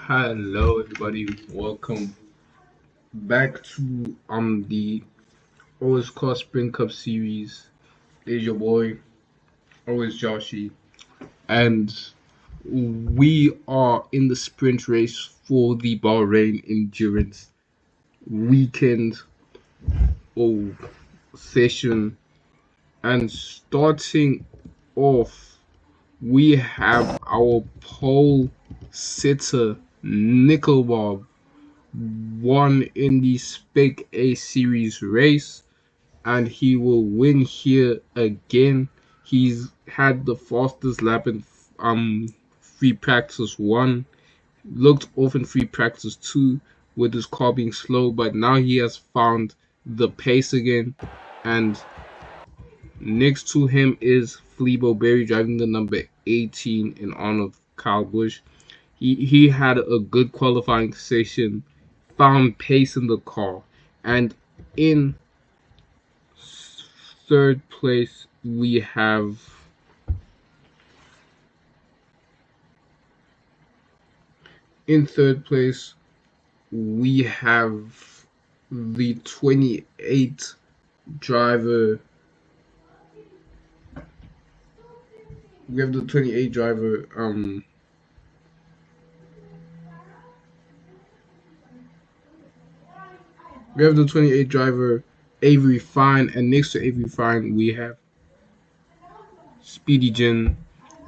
Hello everybody, welcome back to the Always Call Sprint Cup series. It's your boy, always Joshy, and we are in the sprint race for the Bahrain Endurance weekend session. And starting off, we have our pole sitter Nickelbob won in the Spec-A series race, and he will win here again. He's had the fastest lap in free practice 1, looked off in free practice 2 with his car being slow, but now he has found the pace again. And next to him is Flebo Berry driving the number 18 in honor of Kyle Busch. He had a good qualifying session, found pace in the car, and in third place we have the 28 driver. We have the 28 driver Avery Fine, and next to Avery Fine we have Speedy Jen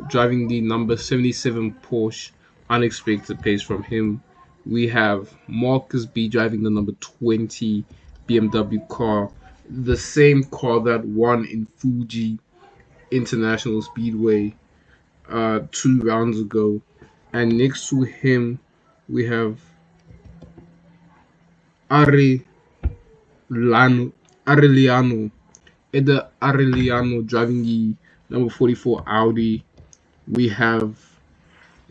driving the number 77 Porsche. Unexpected pace from him. We have Marcus B driving the number 20 BMW car, the same car that won in Fuji International Speedway 2 rounds ago. And next to him we have Arellano driving the number 44 Audi. We have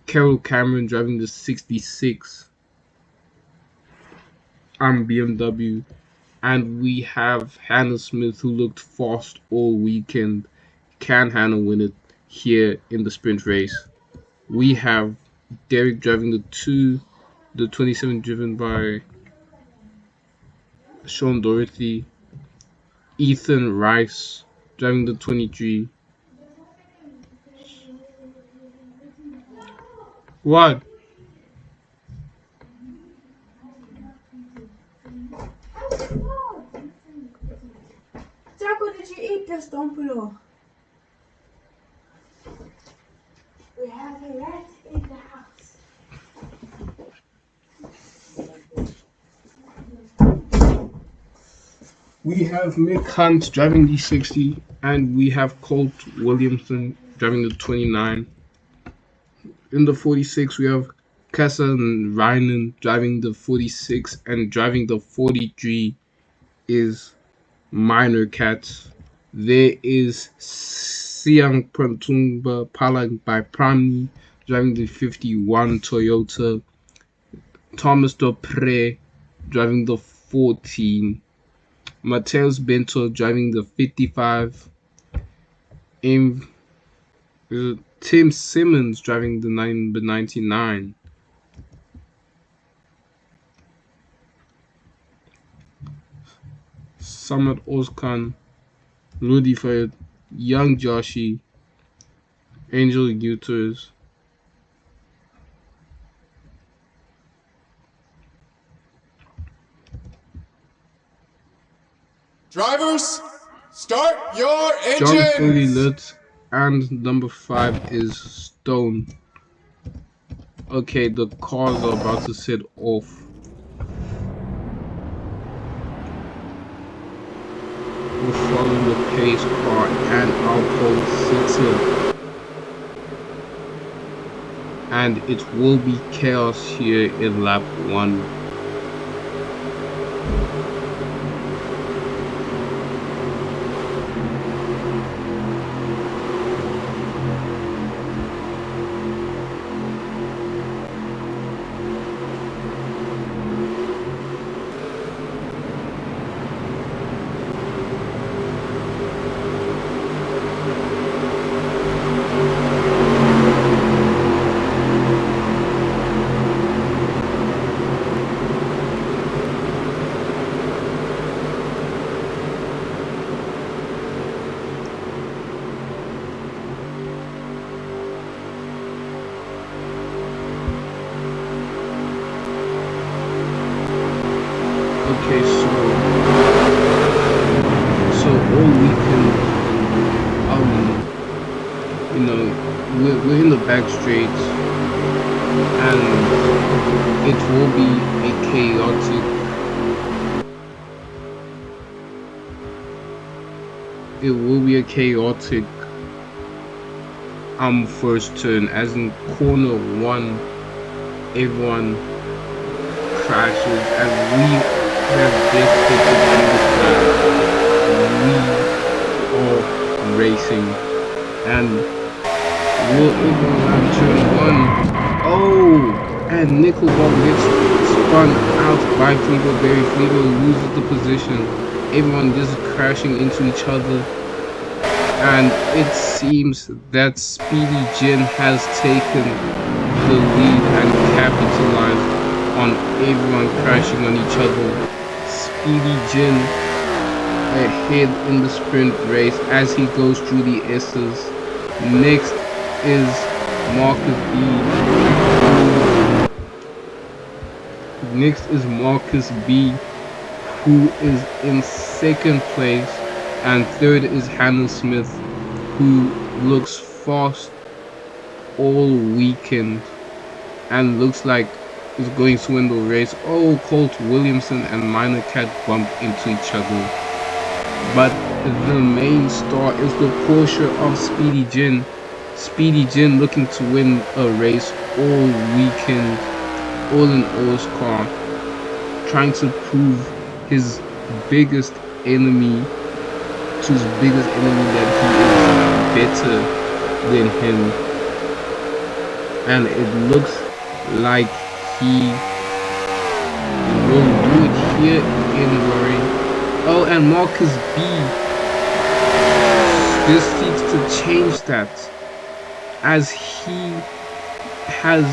Carol Cameron driving the 66 BMW, and we have Hannah Smith, who looked fast all weekend. Can Hannah win it here in the sprint race? We have Derek driving the 27 driven by Sean Dorothy. Ethan Rice driving the 23. What? Jaco, did you eat this dompulo? We have a rat in the house. We have Mick Hunt driving the 60, and we have Colt Williamson driving the 29. In the 46, we have Kessa Reinen driving the 46, and driving the 43 is Minor Cats. There is Siang Prantumba Palang by Prami driving the 51 Toyota. Thomas Dupre driving the 14. Mateus Bento driving the 55. Tim Simmons driving the number 99. Samad Ozkan, Rudy Fayed, Young Joshi, Angel Guters. Drivers, start your John engines! fully lit, and number 5 is Stone. Okay, the cars are about to set off. We're following the pace car and our pole sitter, and it will be chaos here in lap 1. we're in the back straight, and it will be a chaotic. It will be a chaotic first turn, as in corner one, everyone crashes, and we have just hit the we are racing, and will everyone have turn one? Oh, and Nickelbob gets spun out by Fleetwood Berry. Fleetwood loses the position. Everyone just crashing into each other, and it seems that Speedy Jin has taken the lead and capitalized on everyone crashing on each other. Speedy Jin ahead in the sprint race as he goes through the S's. Next is Marcus B. Next is Marcus B, who is in second place, and third is Hannah Smith, who looks fast all weekend and looks like is going to win the race. Oh, Colt Williamson and Minor Cat bump into each other, but the main star is the Porsche of Speedy Jin. Speedy Jin looking to win a race all weekend, all in all's car, trying to prove his biggest enemy that he is better than him, and it looks like he will do it here in BAHRAIN. Oh, and Marcus B just seeks to change that, as he has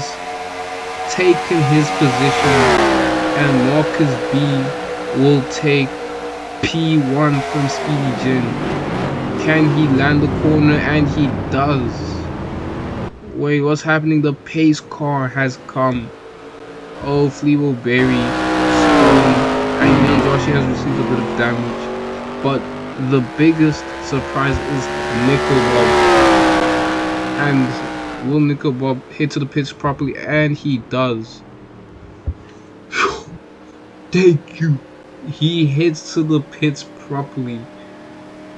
taken his position, and Marcus B will take P1 from Speedy Jin. Can he land the corner? And he does. Wait, what's happening? The pace car has come. Oh, Fleetwood Berry, Stone, and Young Joshi has received a bit of damage, but the biggest surprise is Nickelbob. And will Nickelbob hit to the pits properly? And he does. Thank you. He hits to the pits properly.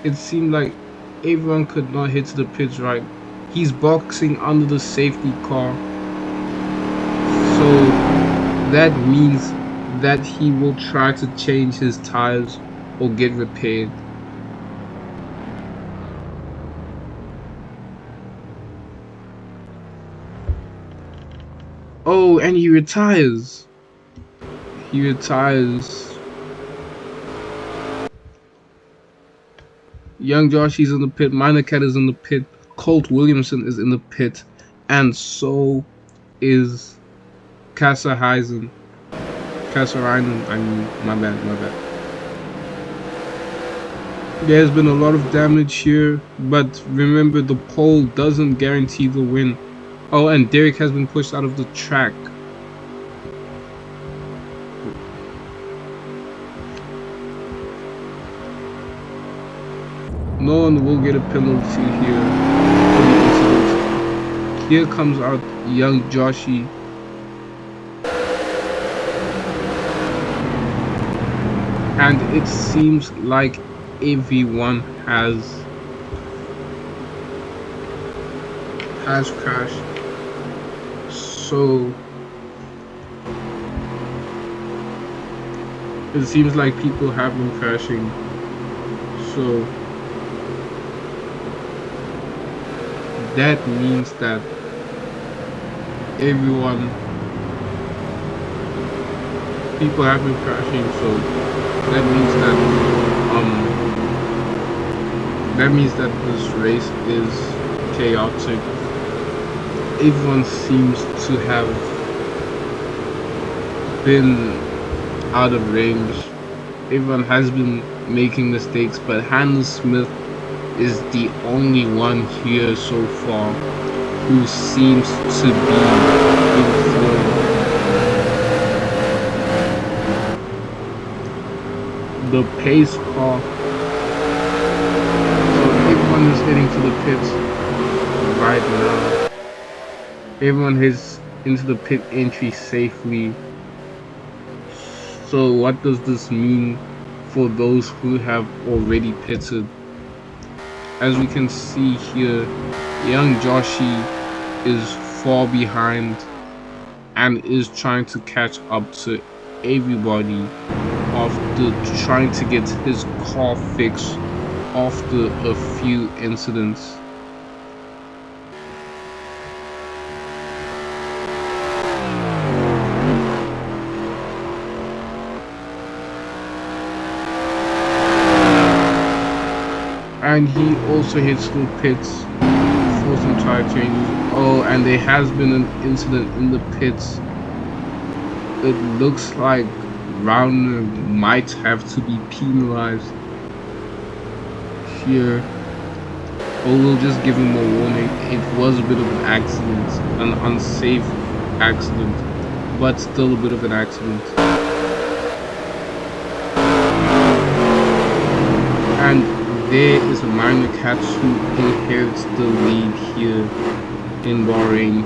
It seemed like everyone could not hit to the pits right. He's boxing under the safety car, so that means that he will try to change his tires or get repaired. Oh, and he retires. He retires. Young Joshi's in the pit, Minor Cat is in the pit, Colt Williamson is in the pit, and so is Kasserheisen. Kasserheinen, I mean, my bad. There's been a lot of damage here, but remember, the pole doesn't guarantee the win. Oh, and Derek has been pushed out of the track. No one will get a penalty here for the incident. Here comes out Young Joshi. And it seems like everyone has crashed. So it seems like people have been crashing. So that means that people have been crashing, so that means that this race is chaotic. Everyone seems to have been out of range. Everyone has been making mistakes, but Hannah Smith is the only one here so far who seems to be in form. The pace car. So everyone is heading to the pits right now. Everyone heads into the pit entry safely. So what does this mean for those who have already pitted? As we can see here, young Joshi is far behind and is trying to catch up to everybody after trying to get his car fixed after a few incidents. And he also hits the pits for some tire changes. Oh, and there has been an incident in the pits. It looks like Rauner might have to be penalized here. Or we'll just give him a warning. It was a bit of an accident, an unsafe accident, but still a bit of an accident. And there is a minor catch who inherits the lead here in Bahrain.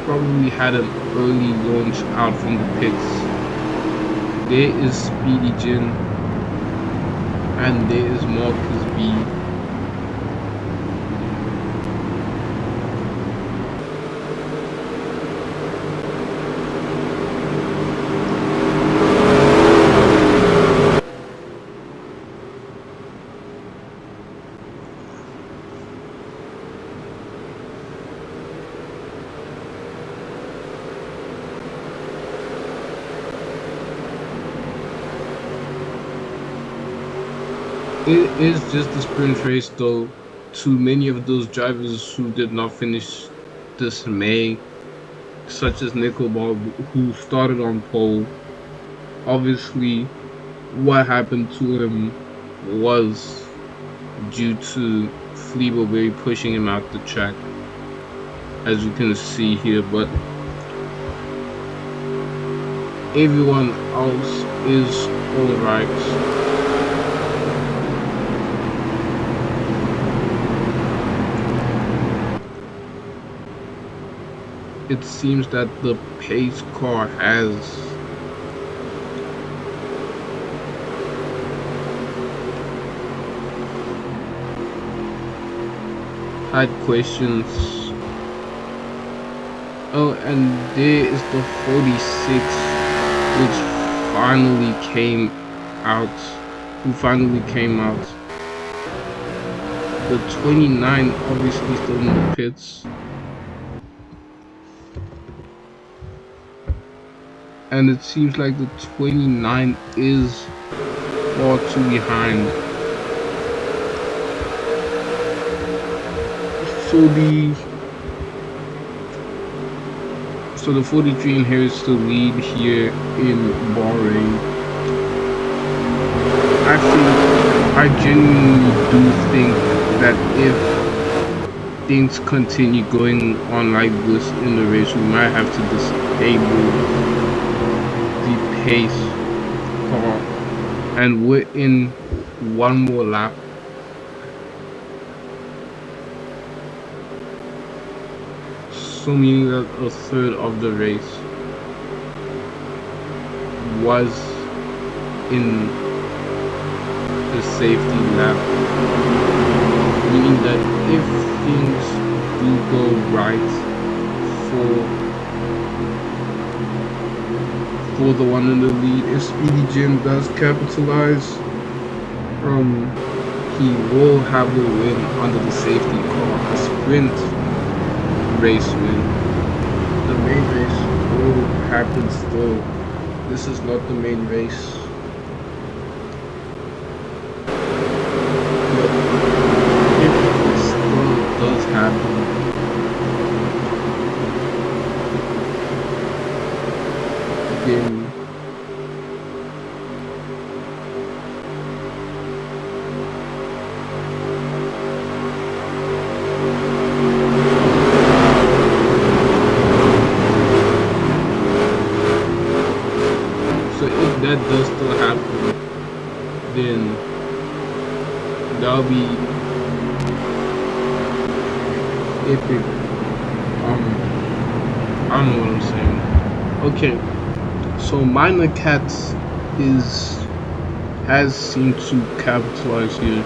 Probably had an early launch out from the pits. There is Speedy Jin, and there is Marcus B. It is just a sprint race though. To many of those drivers who did not finish this May, such as Nickelbob, who started on pole. Obviously, what happened to him was due to Fleableberry pushing him out the track, as you can see here, but everyone else is alright. It seems that the pace car has had questions. Oh, and there is the 46, which finally came out. The 29 obviously still in the pits. And it seems like the 29 is far too behind. So the 43 inherits the lead here in Bahrain. I genuinely do think that if things continue going on like this in the race, we might have to disable the pace car, and we're in one more lap. So meaning that a third of the race was in the safety lap, meaning that if things do go right for the one in the lead, if Speedy Jim does capitalize, he will have the win under the safety car, a sprint race win. The main race will happen still. This is not the main race. But if it still does happen, then that does still happen, then that'll be epic. I don't know what I'm saying. Okay, so Minor Cats has seemed to capitalize here,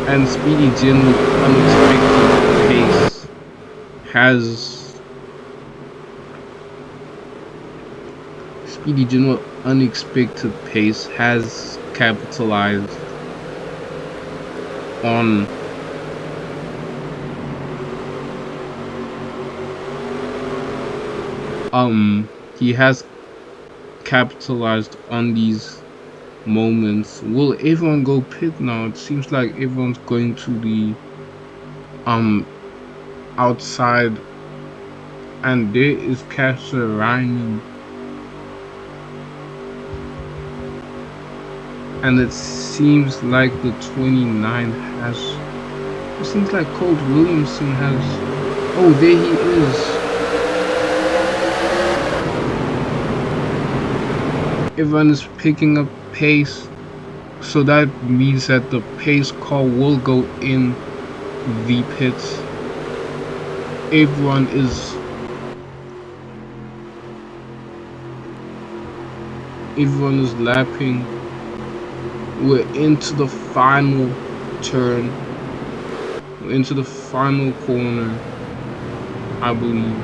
and Speedy General Unexpected Pace has Speedy General Unexpected Pace has capitalized on he has capitalized on these moments. Will everyone go pit now? It seems like everyone's going to the outside, and there is BAHRAIN, and it seems like the 29 has. It seems like Colt Williamson has. Oh, there he is. Everyone is picking up pace, so that means that the pace car will go in the pits. Everyone is lapping. We're into the final turn. We're into the final corner, I believe.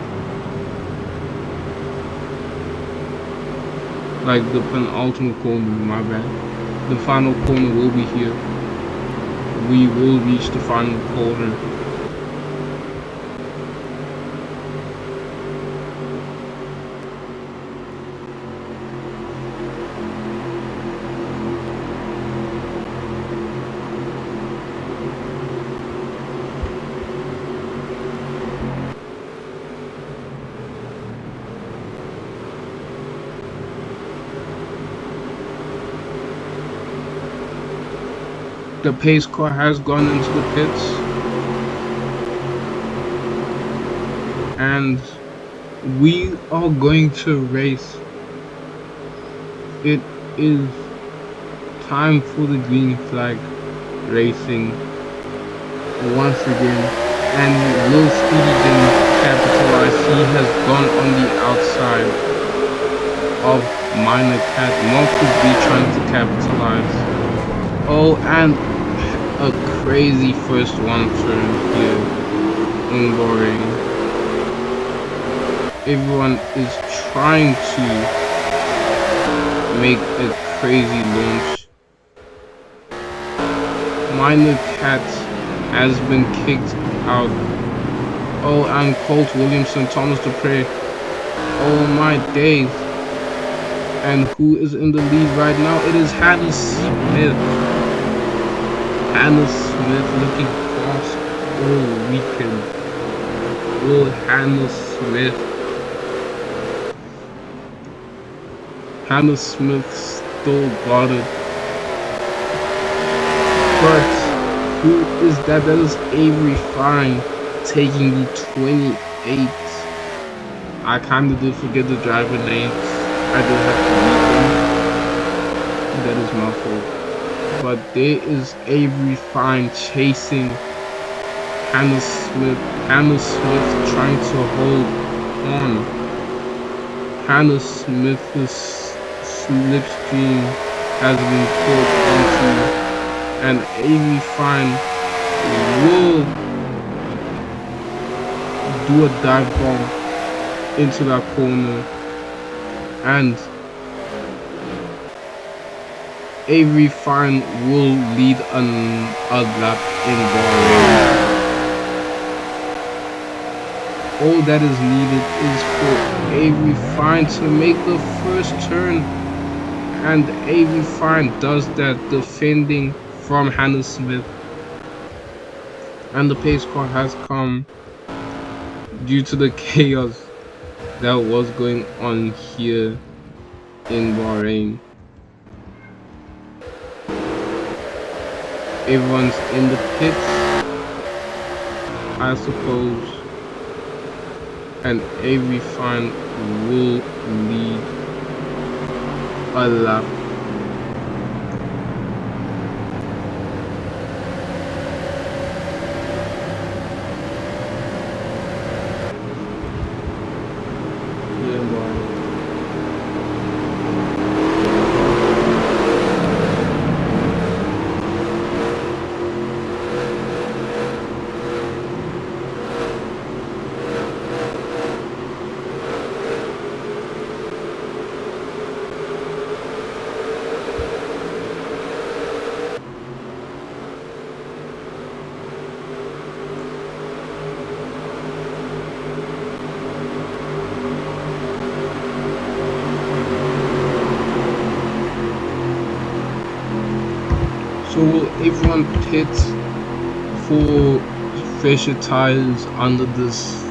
Like the penultimate corner, my bad. The final corner will be here. We will reach the final corner. The pace car has gone into the pits, and we are going to race. It is time for the green flag racing once again, and Lil Speedy didn't capitalize. He has gone on the outside of Minor Cat. Marcus B trying to capitalize. Oh, and a crazy first one turn here in BAHRAIN. Everyone is trying to make a crazy launch. Minor Cat has been kicked out. Oh, and Colt Williamson, Thomas Dupre. Oh my days. And who is in the lead right now? It is Hannah Smith. Hannah Smith looking fast all weekend. Will Hannah Smith still got it. But who is that? That is Avery Fine taking the 28. I kinda did forget the driver names. I did have to read them. That is my fault. But there is Avery Fine chasing Hannah Smith. Hannah Smith trying to hold on. Hannah Smith's slipstream has been pulled onto, and Avery Fine will do a dive bomb into that corner, and Avery Fine will lead a lap in BAHRAIN. All that is needed is for Avery Fine to make the first turn, and Avery Fine does that, defending from Hannah Smith. And the pace car has come due to the chaos that was going on here in BAHRAIN. Everyone's in the pits, I suppose, and Avery Fine will lead a lap. everyone pits for fresher tires under this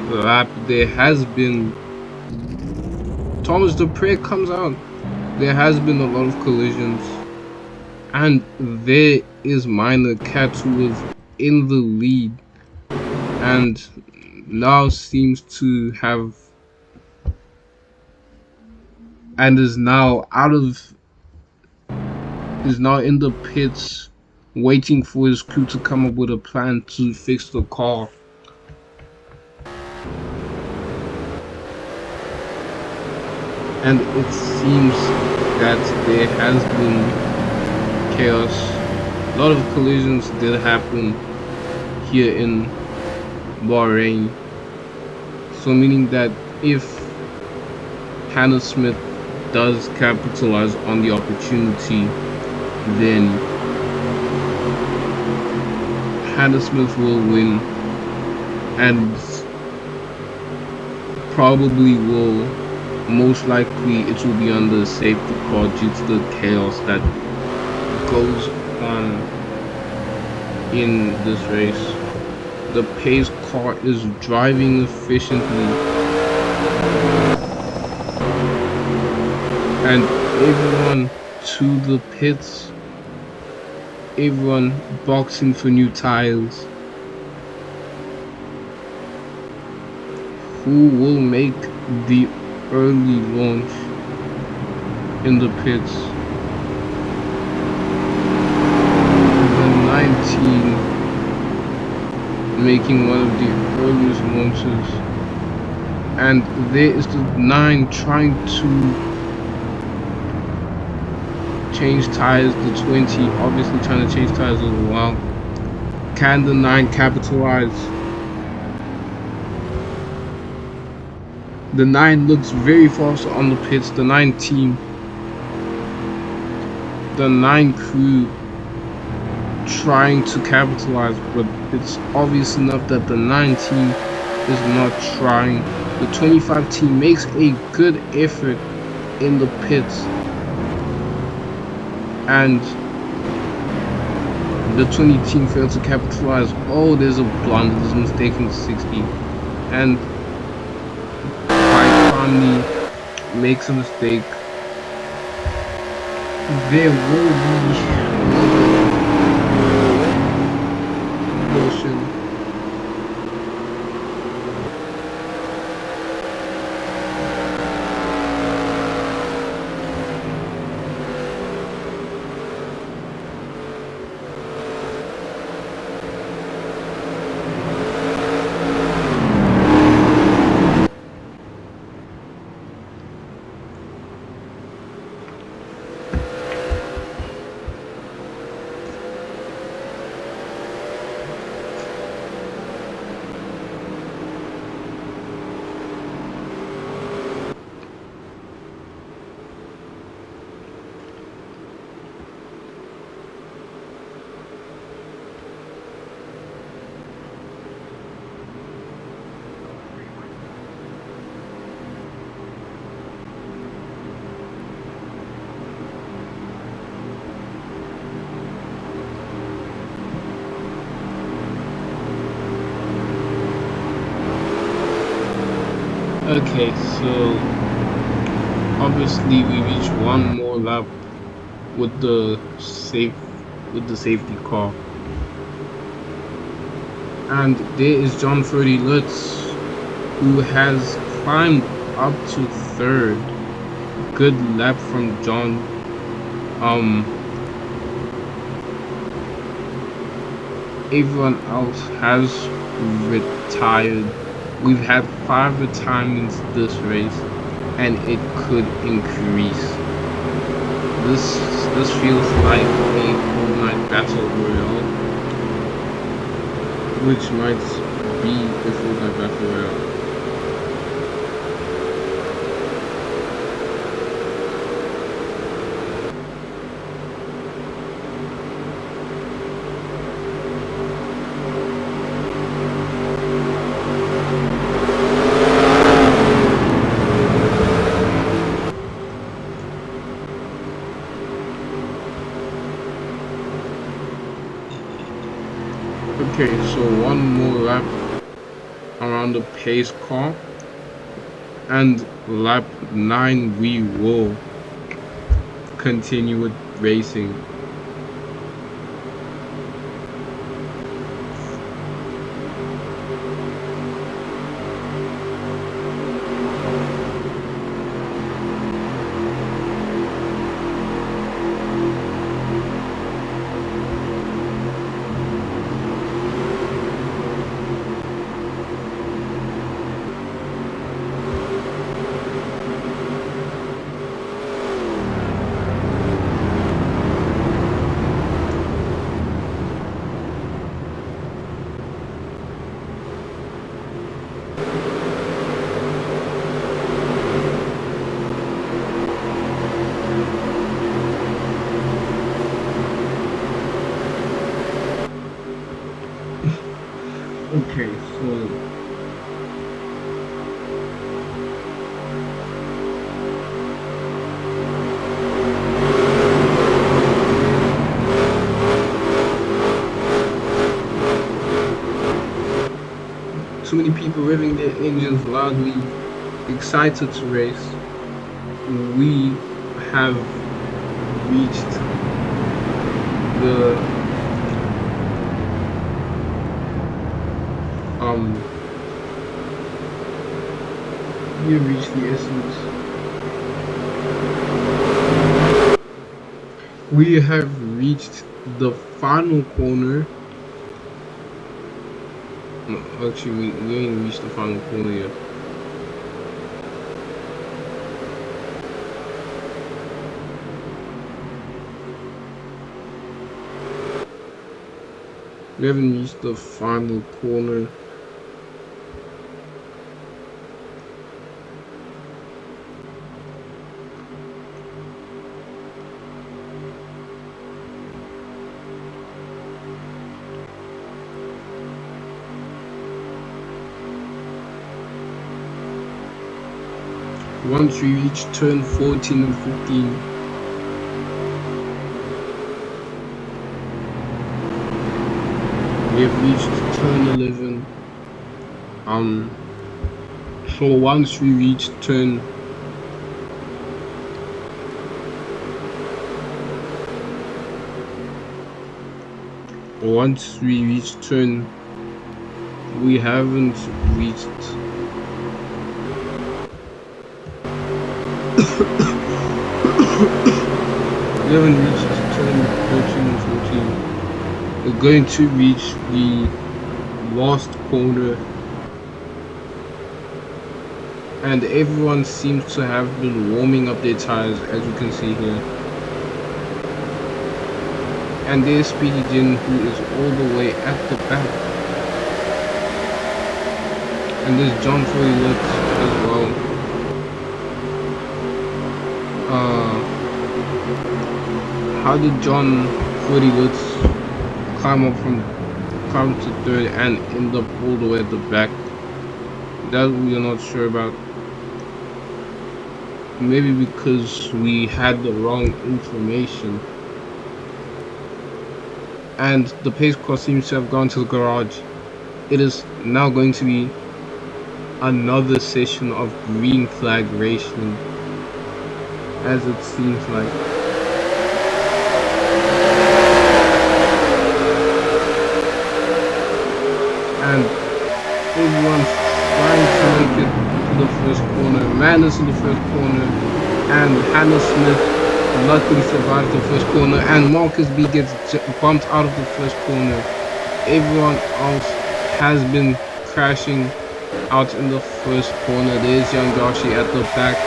lap. There has been Thomas Dupre comes out. There has been a lot of collisions, and there is Minor Cat who was in the lead and now seems to have and is now in the pits waiting for his crew to come up with a plan to fix the car. And it seems that there has been chaos. A lot of collisions did happen here in Bahrain. So meaning that if Hannah Smith does capitalize on the opportunity, then Hannah Smith will win and probably will, most likely it will be under a safety car due to the chaos that goes on in this race. The pace car is driving efficiently and everyone to the pits, everyone boxing for new tires. Who will make the early launch in the pits? The 19 making one of the earliest launches, and there is the 9 trying to change tires. The 20 obviously trying to change tires as well. Can the 9 capitalize? The 9 looks very fast on the pits. The 9 team, the 9 crew trying to capitalize, but it's obvious enough that the 9 team is not trying. The 25 team makes a good effort in the pits, and the 20 team failed to capitalize. Oh, there's a blunder, there's a mistake in 60, and Finally makes a mistake. There will be caution. Okay, so obviously we reach one more lap with the safety car, and there is John Ferdy Lutz, who has climbed up to third. Good lap from John. Everyone else has retired. We've had 5 retirements this race, and it could increase. This feels like a whole night battle royale, which might be a full night battle royale. So one more lap around the pace car, and lap 9 we will continue with racing. Okay, so too many people revving their engines loudly, excited to race. We have reached the we have reached the essence. We have reached the final corner. No, actually, we ain't reached the final corner yet. We haven't reached the final corner. Once we reach turn 14 and 15, we have reached turn 11. So once we reach turn we haven't reached we haven't reached turn 13 and 14. We're going to reach the last corner, and everyone seems to have been warming up their tires, as you can see here. And there's Speedy Jin, who is all the way at the back. And there's John Foley as well. How did John Foley climb to third and end up all the way at the back? That we are not sure about. Maybe because we had the wrong information. And the pace car seems to have gone to the garage. It is now going to be another session of green flag racing, as it seems like. And everyone's trying to make it to the first corner. Man is in the first corner, and Hannah Smith luckily survives the first corner, and Marcus B gets bumped out of the first corner. Everyone else has been crashing out in the first corner. There's Young Yoshi at the back,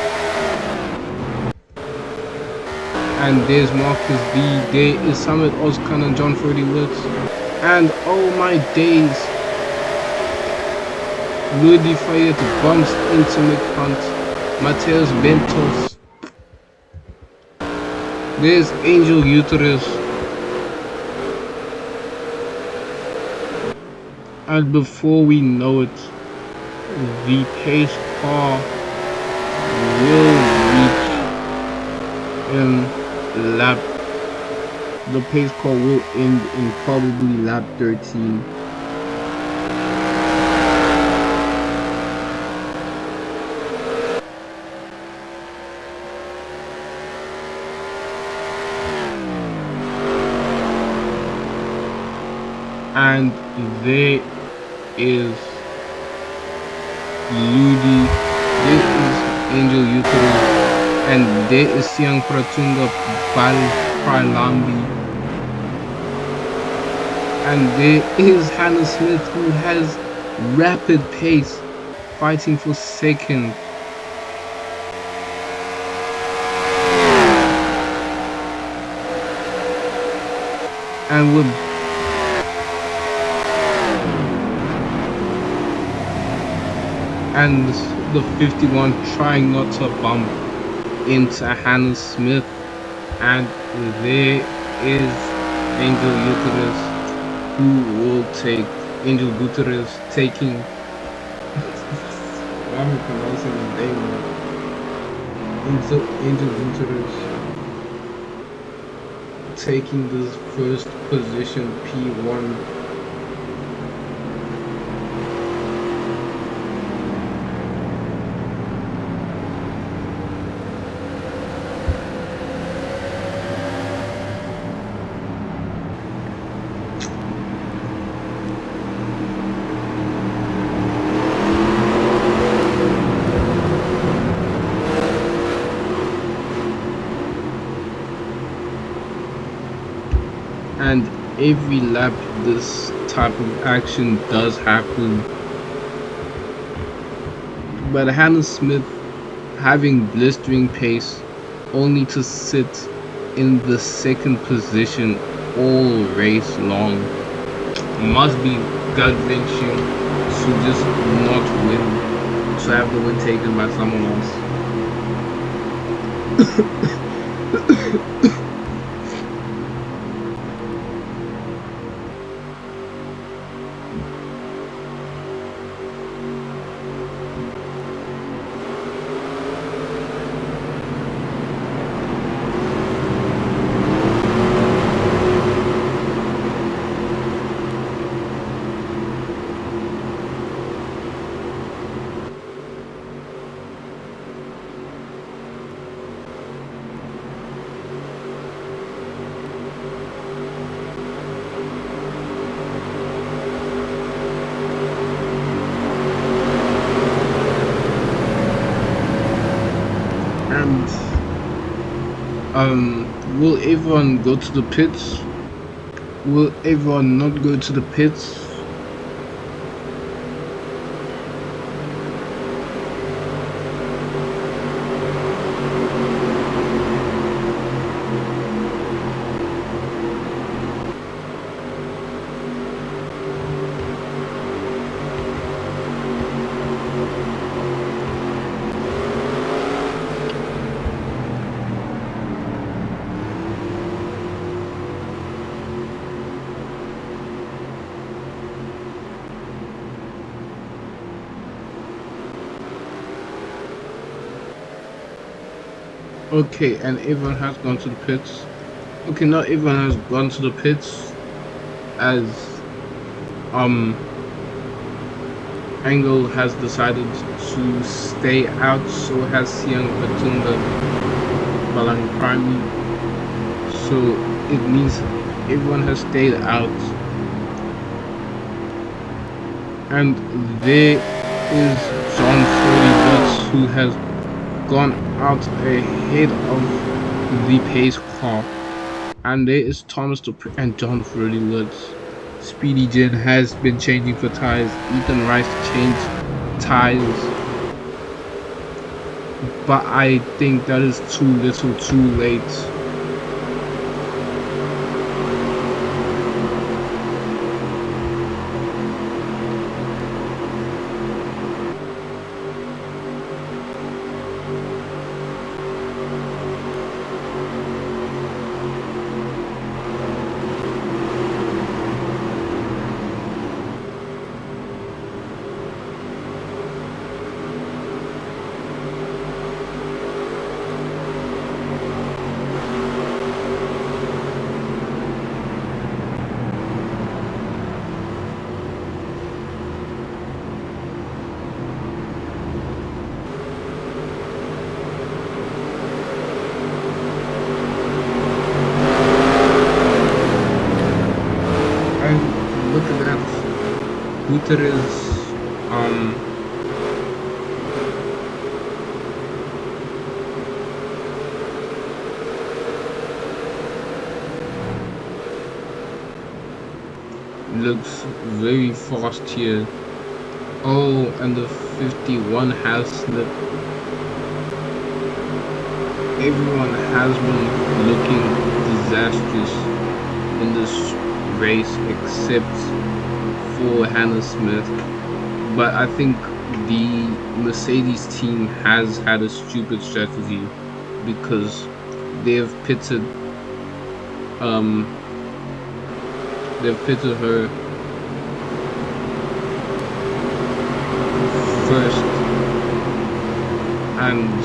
and there's Marcus B. There is Summit Ozkan and John Freddy Woods, and oh my days, Rudy Fayette bumps into Mick Hunt, Mateus Bentos. There's Angel Uterus. And before we know it, the pace car will reach in lap. The pace car will end in probably lap 13. And there is Ludi, there is Angel Uterus, and there is Siang Pratunga Bal Pralambi, and there is Hannah Smith, who has rapid pace, fighting for second. And with and the 51 trying not to bump into Hannah Smith, and there is Angel Uterus, who will take Angel Uterus taking why am I pronouncing his name wrong? Angel Uterus taking this first position P1. And every lap this type of action does happen. But Hannah Smith having blistering pace only to sit in the second position all race long must be gut wrenching to just not win, to have the win taken by someone else. And will everyone go to the pits? Will everyone not go to the pits? Okay, and everyone has gone to the pits. Okay, not everyone has gone to the pits, as Angle has decided to stay out, so has Siang Batunga Balang Prime. So it means everyone has stayed out. And there is John 40 Butts, who has gone out ahead of the pace car. And there is Thomas and John 40 Woods. Speedy Jen has been changing for tires. Ethan Rice changed tires. But I think that is too little too late. Perez looks very fast here. Oh, and the 51 has slipped. Everyone has been looking disastrous in this race except for Hannah Smith. But I think the Mercedes team has had a stupid strategy because they've pitted um they've pitted her first, and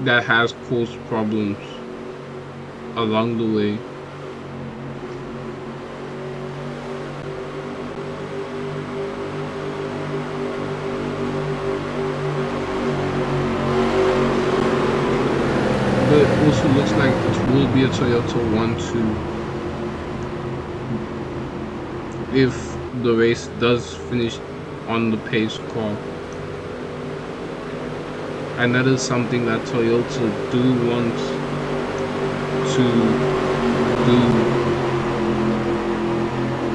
that has caused problems along the way. But it also looks like it will be a Toyota 1-2 if the race does finish on the pace car. And that is something that Toyota do want to do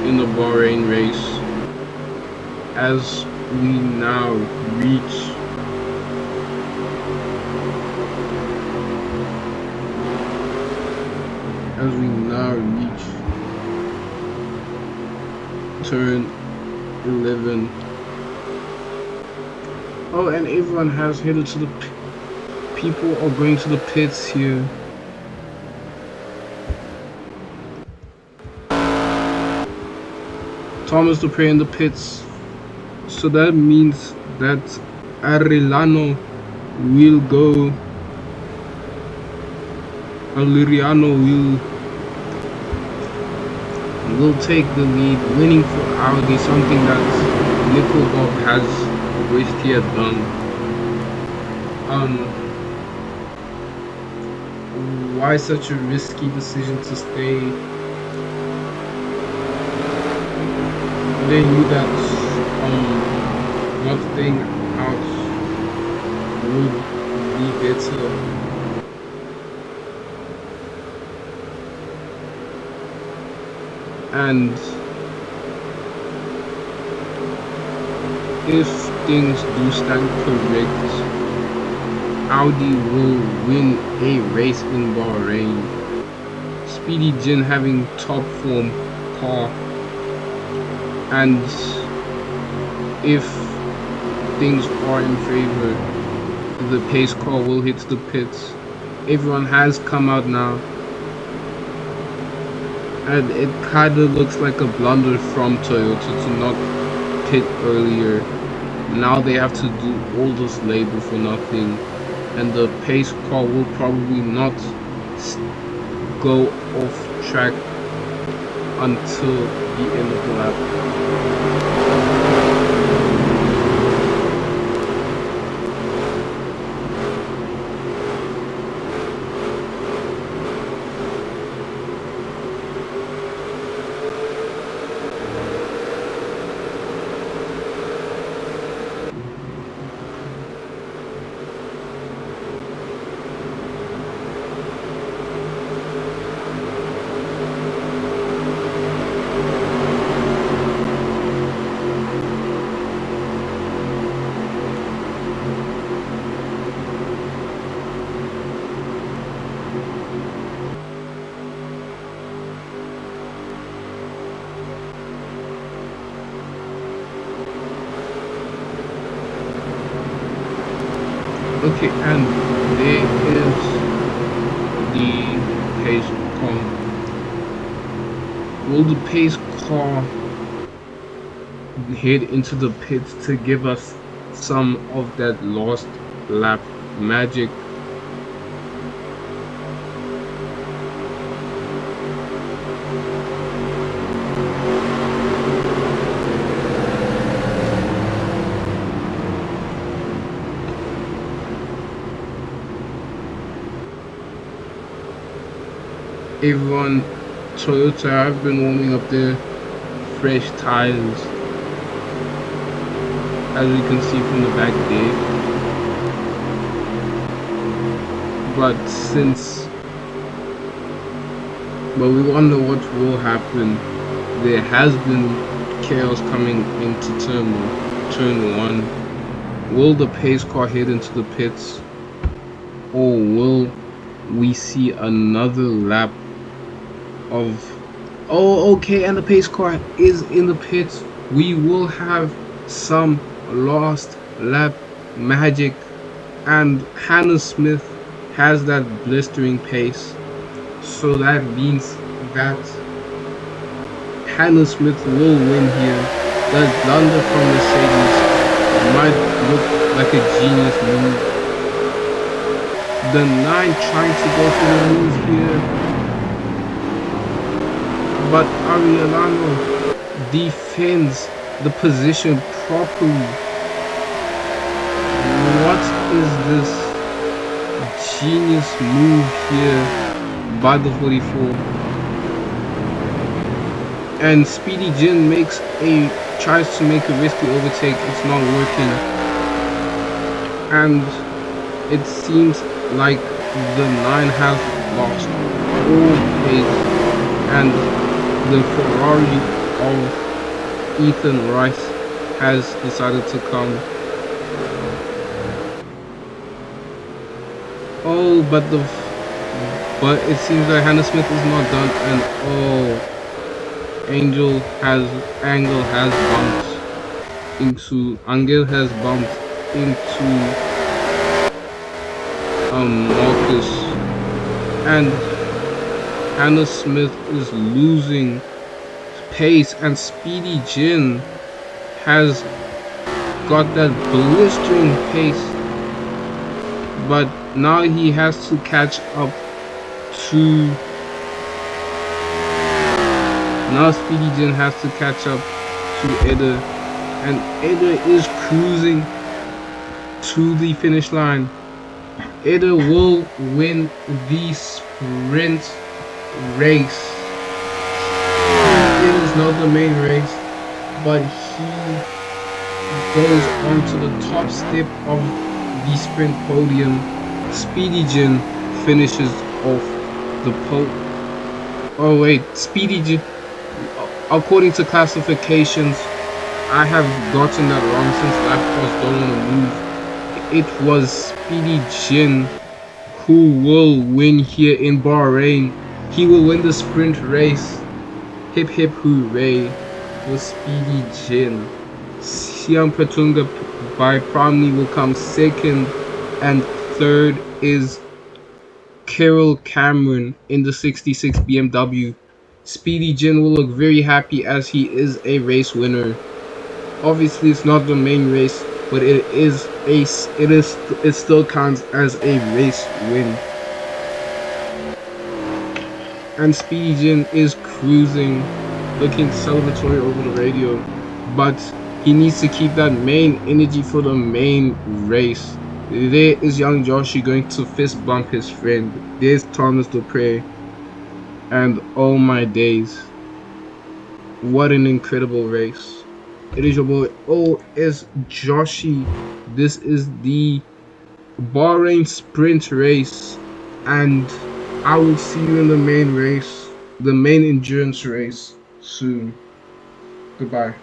in the Bahrain race. As we now reach turn 11. Oh, and everyone has headed to the people are going to the pits here. Thomas Dupre in the pits. So that means that Arellano will go. Aliriano will take the lead, winning for Audi, something that Nickelbob has wished he had done. Why such a risky decision to stay? They knew that not staying out would be better. And if things do stand correct, Audi will win a race in Bahrain. Speedy Jin having top form car, and if things are in favor, the pace car will hit the pits. Everyone has come out now, and it kinda looks like a blunder from Toyota to not pit earlier. Now they have to do all this labor for nothing, and the pace car will probably not go off track until the end of the lap. Okay, and there is the pace car. Will the pace car head into the pits to give us some of that lost lap magic? Everyone Toyota have been warming up their fresh tires, as we can see from the back there. But we wonder what will happen. There has been chaos coming into turn 1. Will the pace car head into the pits, or will we see another lap of... Oh, okay, and the pace car is in the pits. We will have some last lap magic, and Hannah Smith has that blistering pace, so that means that Hannah Smith will win here. The blunder from Mercedes might look like a genius move. The 9 trying to go for the move here, but Ariellano defends the position properly. What is this genius move here by the 44? And Speedy Jin tries to make a risky overtake. It's not working, and it seems like the 9 has lost all pace, and the Ferrari of Ethan Rice has decided to come. Oh, but it seems like Hannah Smith is not done, and oh, Angel has bumped into Marcus, and Hannah Smith is losing pace, and Speedy Jin has got that blistering pace, but now he has to catch up to... Now Speedy Jin has to catch up to Eda, and Eda is cruising to the finish line. Eda will win the sprint race. It is not the main race, but he goes onto the top step of the sprint podium. Speedy Jin finishes off the pole. Oh wait, Speedy Jin, according to classifications, I have gotten that wrong since lap cars don't want to move. It was Speedy Jin who will win here in Bahrain. He will win the sprint race. Hip hip hooray for Speedy Jin. Siam Patunga by Promny will come second, and third is Carol Cameron in the 66 BMW. Speedy Jin will look very happy as he is a race winner. Obviously, it's not the main race, but it still counts as a race win. And Speedy Jin is cruising, looking celebratory over the radio, but he needs to keep that main energy for the main race. There is young Joshi going to fist bump his friend. There's Thomas Dupre. And oh my days, what an incredible race. It is your boy OS Joshi. This is the Bahrain sprint race, and I will see you in the main race, the main endurance race soon. Goodbye.